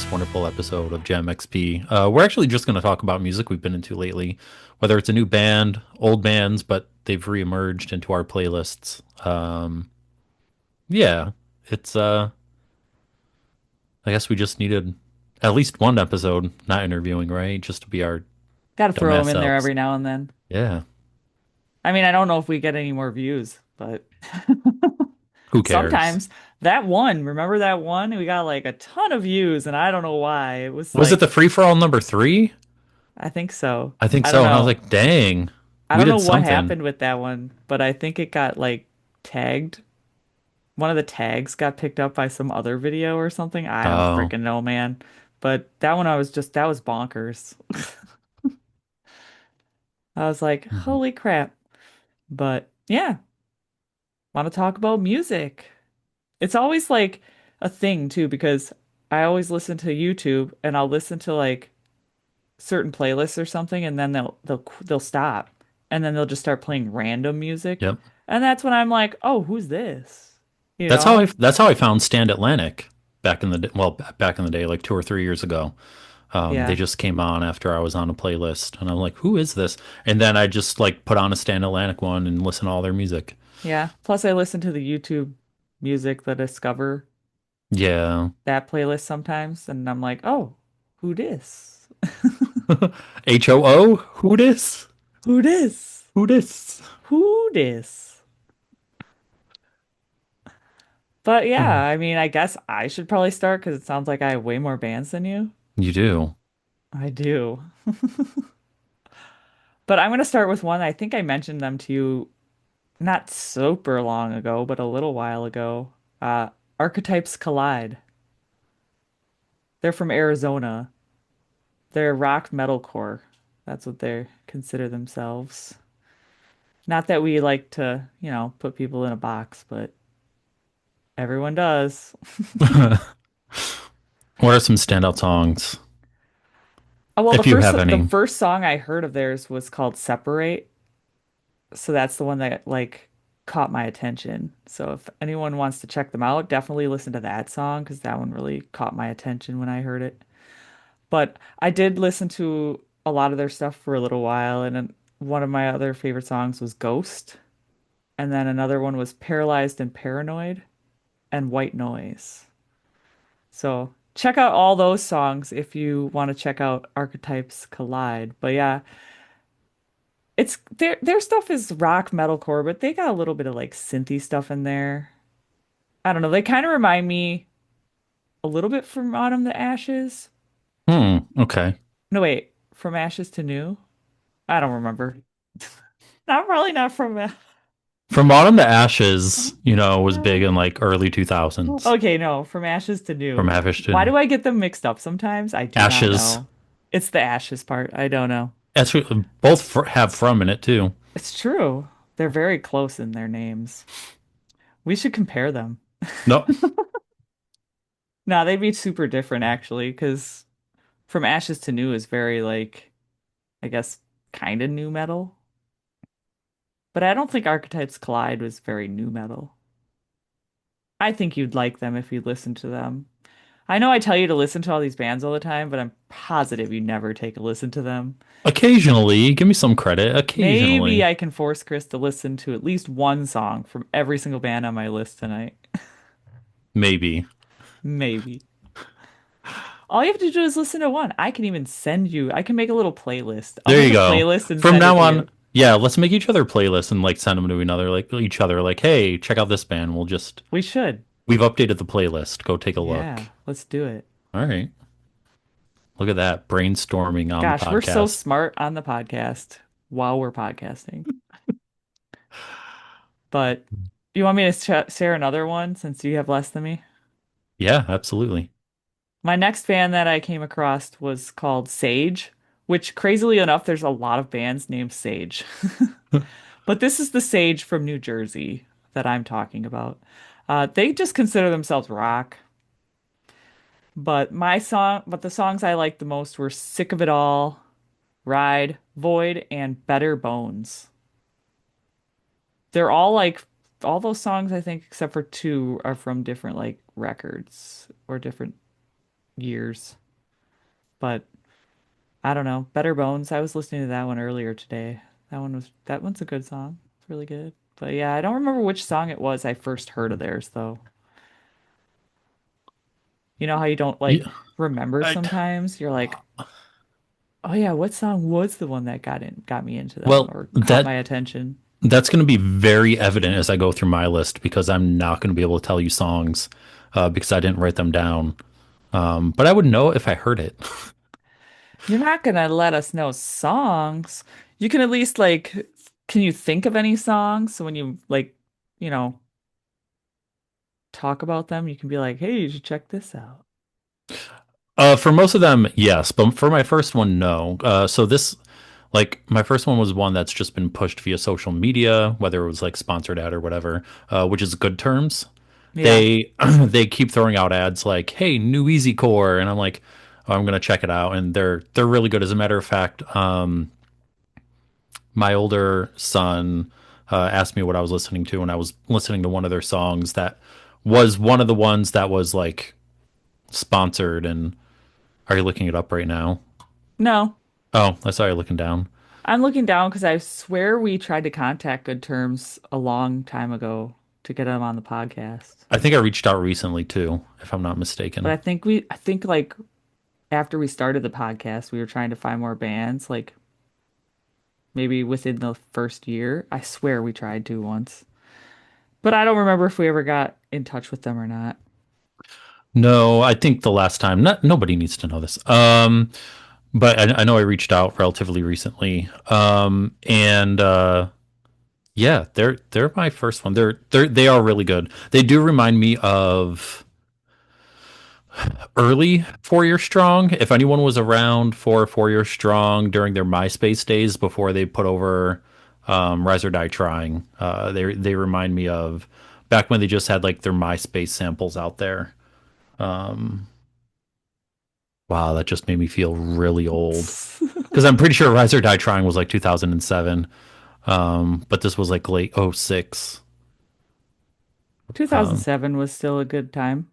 this wonderful episode of Gem XP. We're actually just going to talk about music we've been into lately, whether it's a new band, old bands, but they've reemerged into our playlists. Yeah, it's I guess we just needed at least one episode not interviewing, right? Just to be our Got to throw them dumbass in there selves. every now and then. Yeah, I mean, I don't know if we get any more views, but who cares? sometimes that one, remember that one? We got like a ton of views, and I don't know why. It was Was it the like, free for all number three? I think so. I think I don't so. And I was know. like, dang, I we don't know did what something. happened with that one, but I think it got like tagged. One of the tags got picked up by some other video or something. I don't Oh, freaking know, man. But that one, that was bonkers. I was like, mhm. holy crap. But yeah, want to talk about music. It's always like a thing too, because I always listen to YouTube and I'll listen to like certain playlists or something, and then they'll stop, and then they'll just start playing random music, Yep. and that's when I'm like, oh, who's this? You That's how know? I found Stand Atlantic back in the day, well, back in the day, like 2 or 3 years ago. They Yeah, just came on after I was on a playlist, and I'm like, who is this? And then I just like put on a Stand Atlantic one and listen to all their music. yeah. Plus, I listen to the YouTube music, the Discover Yeah. that playlist sometimes, and I'm like, oh, who this? HOO? Who this? Who this? Who this? Who this? But yeah, I mean, I guess I should probably start because it sounds like I have way more bands than you. You do. I do. But I'm going to start with one. I think I mentioned them to you not super long ago, but a little while ago. Uh, Archetypes Collide. They're from Arizona. They're rock metalcore. That's what they consider themselves. Not that we like to, put people in a box, but everyone does. What are some standout songs, Well, if you have the any? first song I heard of theirs was called Separate. So that's the one that like caught my attention. So if anyone wants to check them out, definitely listen to that song because that one really caught my attention when I heard it. But I did listen to a lot of their stuff for a little while, and then one of my other favorite songs was Ghost, and then another one was Paralyzed and Paranoid and White Noise. So check out all those songs if you want to check out Archetypes Collide. But yeah, it's their stuff is rock metalcore, but they got a little bit of like synthy stuff in there. I don't know. They kind of remind me a little bit from Autumn to Ashes. Okay. No, wait, from Ashes to New? I don't remember. Not probably not from From Autumn to Ashes, was big in like early 2000s. Okay, no, from Ashes to From New. Avish Why to do I get them mixed up sometimes? I do not Ashes. know. It's the Ashes part. I don't know. Both have from in it too. It's true. They're very close in their names. We should compare them. No, No, they'd be super different actually, because from Ashes to New is very like, I guess, kind of new metal. But I don't think Archetypes Collide was very new metal. I think you'd like them if you listen to them. I know I tell you to listen to all these bands all the time, but I'm positive you never take a listen to them. occasionally, give me some credit. Maybe Occasionally, I can force Chris to listen to at least one song from every single band on my list tonight. maybe. Maybe. All you have to do is listen to one. I can make a little playlist. I'll There make you a go. playlist and From send it now to on, you. yeah, let's make each other playlists and like send them to another, like each other, like, hey, check out this band. We should. We've updated the playlist. Go take a look. Yeah, let's do it. All right. Look at that brainstorming on the Gosh, we're so podcast. smart on the podcast while we're podcasting. But you want me to share another one since you have less than me? Yeah, absolutely. My next band that I came across was called Sage, which crazily enough, there's a lot of bands named Sage. But this is the Sage from New Jersey that I'm talking about. They just consider themselves rock, but the songs I liked the most were Sick of It All, Ride, Void, and Better Bones. They're all like all those songs I think except for two are from different like records or different. years. But I don't know. Better Bones. I was listening to that one earlier today. That one's a good song. It's really good. But yeah, I don't remember which song it was I first heard of theirs though. You know how you don't like Yeah, remember I, sometimes? You're like, "Oh yeah, what song was the one that got me into them well, or caught my that attention?" that's going to be very evident as I go through my list because I'm not going to be able to tell you songs because I didn't write them down. But I would know if I heard it. You're not gonna let us know songs. You can at least like, can you think of any songs? So when you like, you know, talk about them, you can be like, "Hey, you should check this out." For most of them, yes, but for my first one, no. So this, like, my first one was one that's just been pushed via social media, whether it was like sponsored ad or whatever, which is Good Terms. Yeah. They they keep throwing out ads like, "Hey, new Easy Core," and I'm like, oh, I'm gonna check it out, and they're really good. As a matter of fact, my older son asked me what I was listening to, and I was listening to one of their songs that was one of the ones that was like sponsored. And are you looking it up right now? No, Oh, I saw you looking down. I'm looking down because I swear we tried to contact Good Terms a long time ago to get them on the podcast. I think I reached out recently too, if I'm not But mistaken. I think like after we started the podcast, we were trying to find more bands, like maybe within the first year. I swear we tried to once. But I don't remember if we ever got in touch with them or not. No, I think the last time, not nobody needs to know this. But I know I reached out relatively recently. And yeah, they're my first one. They are really good. They do remind me of early 4 Year Strong. If anyone was around for 4 Year Strong during their MySpace days before they put over Rise or Die Trying, they remind me of back when they just had like their MySpace samples out there. Wow, that just made me feel really old because I'm pretty sure Rise or Die Trying was like 2007, but this was like late '06. 2007 was still a good time.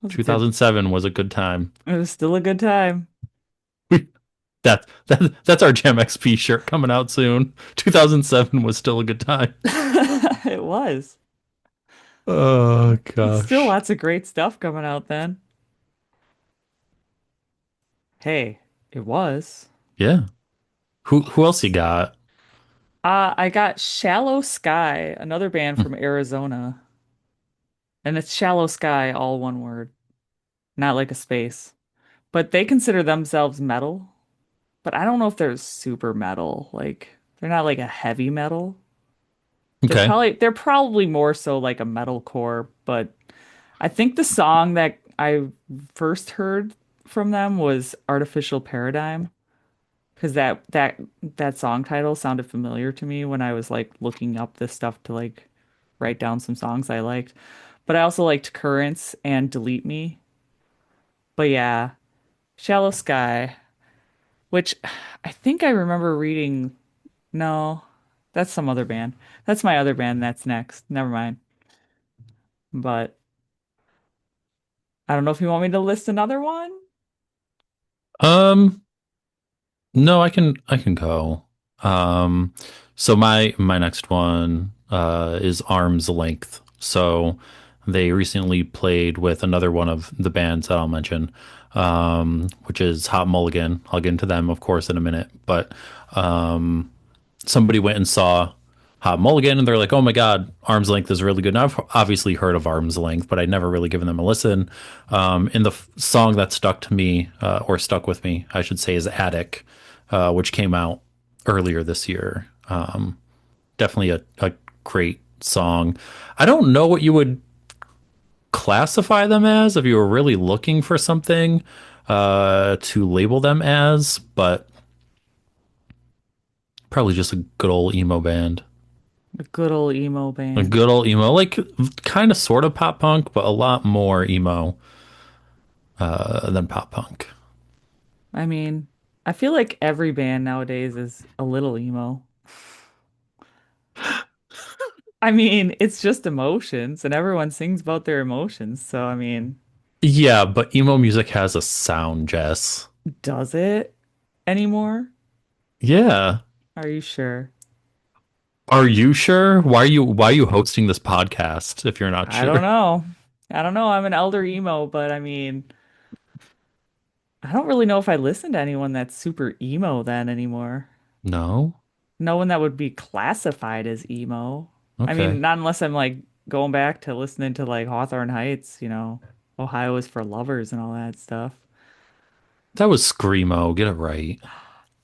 It was a good, 2007 was a good time. it was still a good time. That's our Jam XP shirt coming out soon. 2007 was still a good time. It was. Oh Still gosh. lots of great stuff coming out then. Hey, it was. Yeah. Who else you got? I got Shallow Sky, another band from Arizona. And it's Shallow Sky, all one word, not like a space. But they consider themselves metal, but I don't know if they're super metal. Like they're not like a heavy metal. Okay. They're probably more so like a metalcore, but I think the song that I first heard from them was Artificial Paradigm because that song title sounded familiar to me when I was like looking up this stuff to like write down some songs I liked. But I also liked Currents and Delete Me. But yeah, Shallow Sky, which I think I remember reading. No, that's some other band. That's my other band that's next. Never mind. But I don't know if you want me to list another one. Um, no, I can go. Um, so my next one is Arm's Length. So they recently played with another one of the bands that I'll mention, which is Hot Mulligan. I'll get into them, of course, in a minute. But um, somebody went and saw Hot Mulligan, and they're like, "Oh my God, Arm's Length is really good." And I've obviously heard of Arm's Length, but I'd never really given them a listen. And the song that stuck to me, or stuck with me, I should say, is Attic, which came out earlier this year. Definitely a great song. I don't know what you would classify them as if you were really looking for something to label them as, but probably just a good old emo band. A good old emo A band. good old emo, like kind of sort of pop punk, but a lot more emo than pop punk. I mean, I feel like every band nowadays is a little emo. I mean, it's just emotions, and everyone sings about their emotions. So, I mean, Yeah, but emo music has a sound, Jess. Does it anymore? Yeah. Are you sure? Are you sure? Why are you hosting this podcast if you're not I don't sure? know. I don't know. I'm an elder emo, but I mean, I don't really know if I listen to anyone that's super emo then anymore. No? No one that would be classified as emo. I mean, Okay. not unless I'm like going back to listening to like Hawthorne Heights, Ohio is for lovers and all that stuff. That was Screamo. Get it right.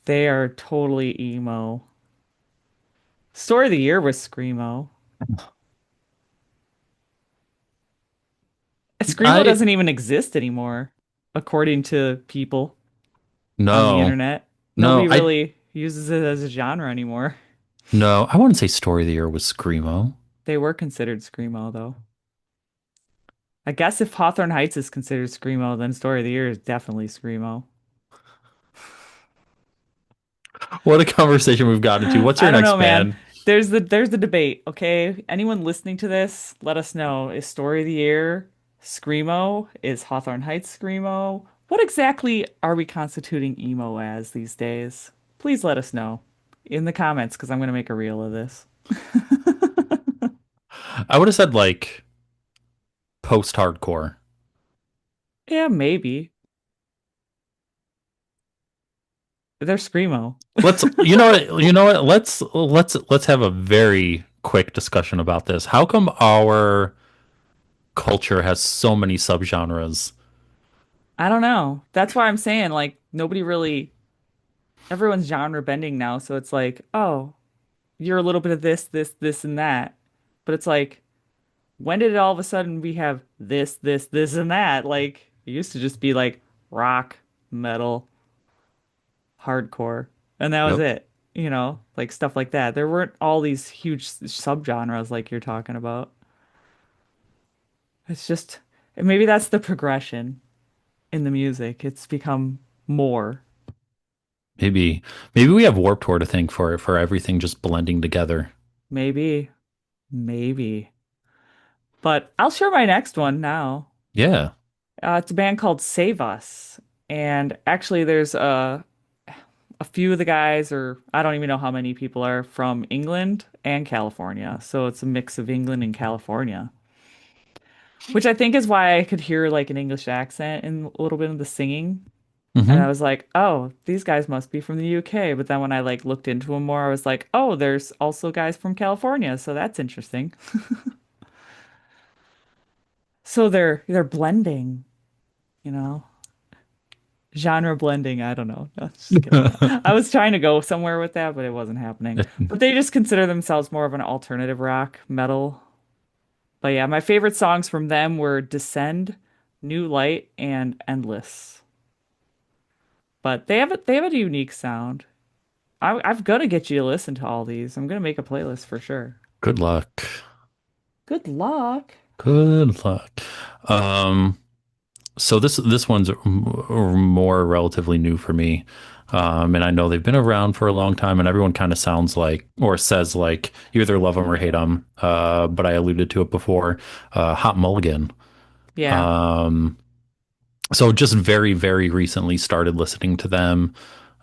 They are totally emo. Story of the year was Screamo. Screamo I doesn't even exist anymore, according to people on the no. internet. No, Nobody really uses it as a genre anymore. no, I wouldn't say Story of the Year was Screamo. They were considered Screamo, though. I guess if Hawthorne Heights is considered Screamo, then Story of the Year is definitely Screamo. What a conversation we've got into. What's I your don't next know, man. band? There's the debate, okay? Anyone listening to this, let us know. Is Story of the Year Screamo? Is Hawthorne Heights Screamo? What exactly are we constituting emo as these days? Please let us know in the comments because I'm gonna make a reel of this. I would have said like post-hardcore. Yeah, maybe. They're Screamo. You know what? Let's have a very quick discussion about this. How come our culture has so many subgenres? I don't know. That's why I'm saying like nobody really everyone's genre bending now, so it's like, oh, you're a little bit of this, and that. But it's like, when did it all of a sudden we have this, and that? Like, it used to just be like rock, metal, hardcore, and that was Yep. it. Like stuff like that. There weren't all these huge subgenres like you're talking about. It's just, maybe that's the progression in the music. It's become more. Maybe maybe we have Warped Tour to thank for everything just blending together. Maybe, maybe. But I'll share my next one now. Yeah. It's a band called Save Us. And actually, there's a few of the guys, or I don't even know how many people are from England and California. So it's a mix of England and California, which I think is why I could hear like an English accent in a little bit of the singing. And I Hmm. was like, oh, these guys must be from the UK. But then when I like looked into them more, I was like, oh, there's also guys from California. So that's interesting. So they're blending, you know. Genre blending, I don't know. No, just kidding. I was trying to go somewhere with that, but it wasn't happening. But they just consider themselves more of an alternative rock metal. But yeah, my favorite songs from them were Descend, New Light, and Endless. But they have a unique sound. I've got to get you to listen to all these. I'm gonna make a playlist for sure. Good luck. Good luck. Good luck. Um, so this one's more relatively new for me. And I know they've been around for a long time, and everyone kind of sounds like or says like you either love them or hate them. But I alluded to it before. Hot Mulligan. Yeah. Um, so just very, very recently started listening to them.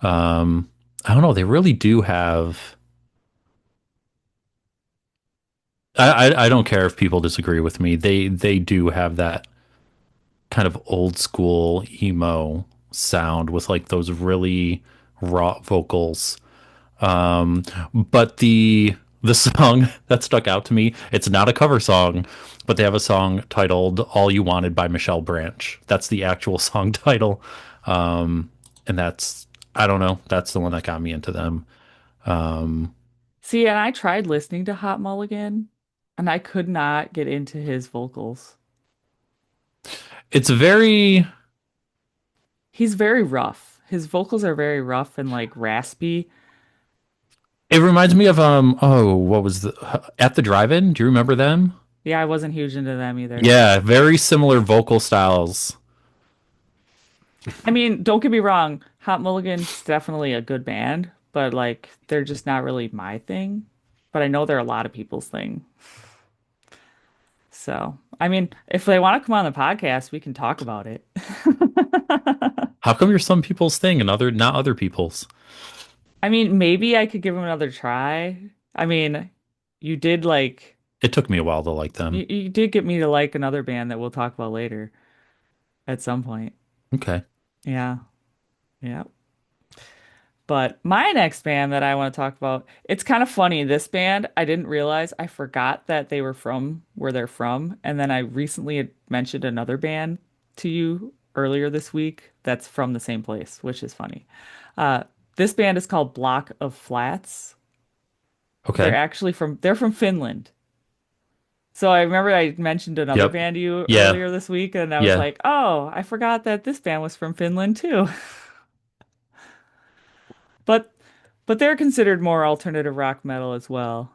Um, I don't know. They really do have. I don't care if people disagree with me. They do have that kind of old school emo sound with like those really raw vocals. Um, but the song that stuck out to me, it's not a cover song, but they have a song titled "All You Wanted" by Michelle Branch. That's the actual song title. And that's I don't know, that's the one that got me into them. Um, See, and I tried listening to Hot Mulligan, and I could not get into his vocals. it's very He's very rough. His vocals are very rough and like raspy. it reminds me of what was the At the Drive-In? Do you remember them? Yeah, I wasn't huge into them either. Yeah, very similar vocal styles. I mean, don't get me wrong, Hot Mulligan's definitely a good band, but like they're just not really my thing. But I know they're a lot of people's thing. So, I mean, if they want to come on the podcast, we can talk about it. How come you're some people's thing and other not other people's? I mean, maybe I could give them another try. I mean, you did like It took me a while to like you, them. you did get me to like another band that we'll talk about later at some point. Okay. Yeah. Yeah. But my next band that I want to talk about, it's kind of funny. This band, I didn't realize, I forgot that they were from where they're from. And then I recently had mentioned another band to you earlier this week that's from the same place, which is funny. Uh, this band is called Block of Flats. Okay. They're from Finland. So I remember I mentioned another Yep. band to you Yeah. earlier this week, and I was Yeah. like, oh, I forgot that this band was from Finland too. But they're considered more alternative rock metal as well.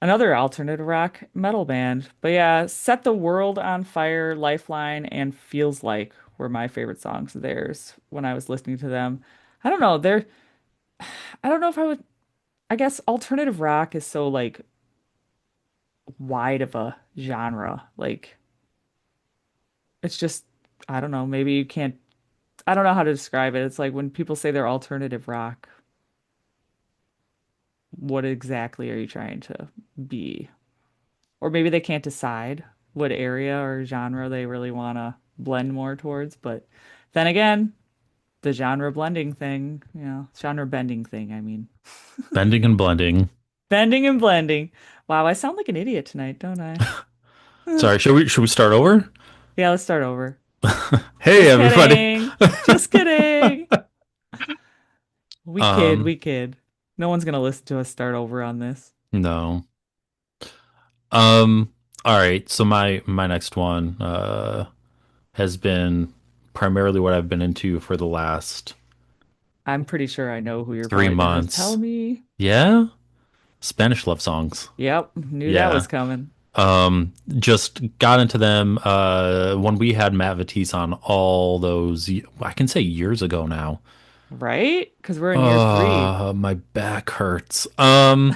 Another alternative rock metal band. But yeah, Set the World on Fire, Lifeline, and Feels Like were my favorite songs of theirs when I was listening to them. I don't know, I don't know if I would I guess alternative rock is so like wide of a genre. Like it's just I don't know, maybe you can't I don't know how to describe it. It's like when people say they're alternative rock, what exactly are you trying to be? Or maybe they can't decide what area or genre they really want to blend more towards. But then again, the genre blending thing, genre bending thing, I mean. Bending and blending. Bending and blending. Wow, I sound like an idiot tonight, don't I? Sorry, should we start over? Yeah, let's start over. Hey Just everybody. kidding. Just kidding. We kid, Um, we kid. No one's gonna listen to us start over on this. no. Um, all right. So my next one has been primarily what I've been into for the last I'm pretty sure I know who you're three probably gonna tell months. me. Yeah? Spanish love songs. Yep, knew that Yeah. was coming. Just got into them when we had Matt Vitisse on all those I can say years ago now. Right? Because we're in year three. My back hurts. When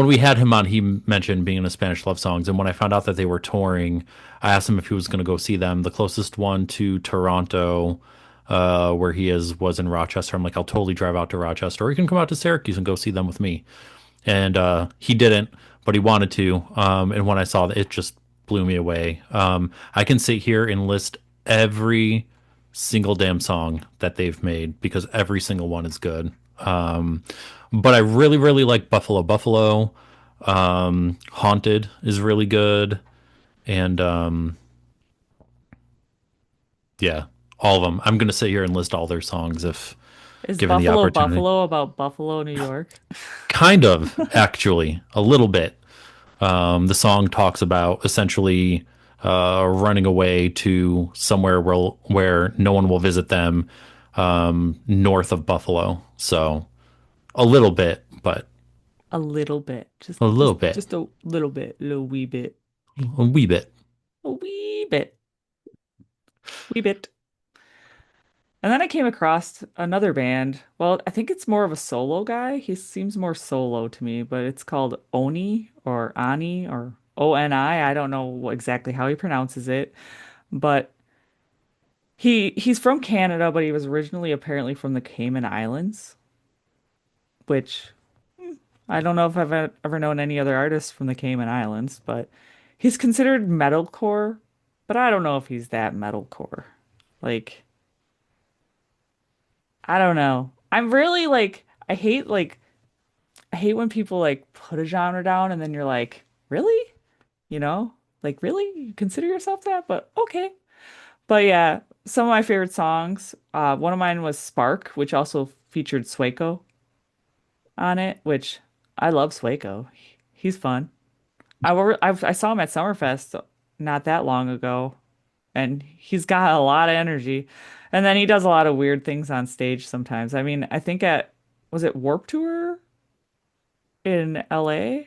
we had him on, he mentioned being in a Spanish love songs, and when I found out that they were touring, I asked him if he was going to go see them. The closest one to Toronto, where he is, was in Rochester. I'm like, I'll totally drive out to Rochester, or you can come out to Syracuse and go see them with me. And he didn't, but he wanted to. And when I saw that, it just blew me away. I can sit here and list every single damn song that they've made because every single one is good. But I really, really like Buffalo Buffalo. Haunted is really good. And yeah, all of them. I'm going to sit here and list all their songs if Is given the Buffalo opportunity. Buffalo about Buffalo, New York? Kind of, actually, a little bit. The song talks about essentially running away to somewhere where no one will visit them, north of Buffalo. So a little bit, but A little bit. a little bit, Just a little bit, a little wee bit. a wee bit. A wee bit. Wee bit. And then I came across another band. Well, I think it's more of a solo guy. He seems more solo to me, but it's called Oni or Ani or ONI. I don't know exactly how he pronounces it, but he's from Canada, but he was originally apparently from the Cayman Islands, which I don't know if I've ever known any other artists from the Cayman Islands, but he's considered metalcore, but I don't know if he's that metalcore. Like, I don't know. I'm really like I hate when people like put a genre down and then you're like, "Really?" You know? Like, "Really? You consider yourself that?" But okay. But yeah, some of my favorite songs, one of mine was Spark, which also featured Sueco on it, which I love Sueco. He's fun. I saw him at Summerfest not that long ago, and he's got a lot of energy. And then he does a lot of weird things on stage sometimes. I mean, I think at was it Warp Tour in LA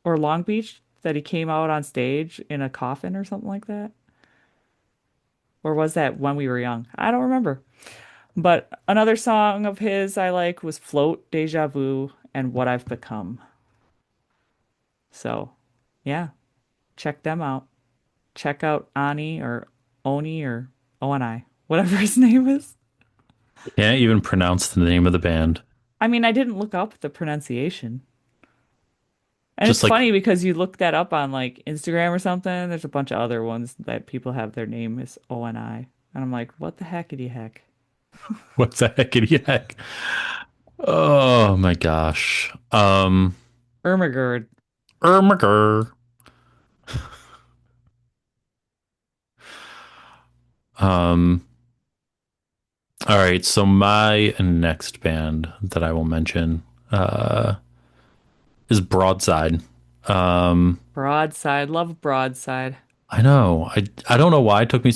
or Long Beach that he came out on stage in a coffin or something like that? Or was that when we were young? I don't remember. But another song of his I like was Float, Deja Vu, and What I've Become. So, yeah, check them out. Check out Ani or Oni or Oni, whatever his name is. Can't even pronounce the name of the band. I mean, I didn't look up the pronunciation. And Just it's like, funny because you look that up on like Instagram or something, there's a bunch of other ones that people have their name is ONI. And I'm like, what the heckity heck? what's the heckity heck? Oh my gosh. Ermagerd. Ermager. Um, all right, so my next band that I will mention is Broadside. Um, Broadside. Love Broadside. I know. I don't know why it took me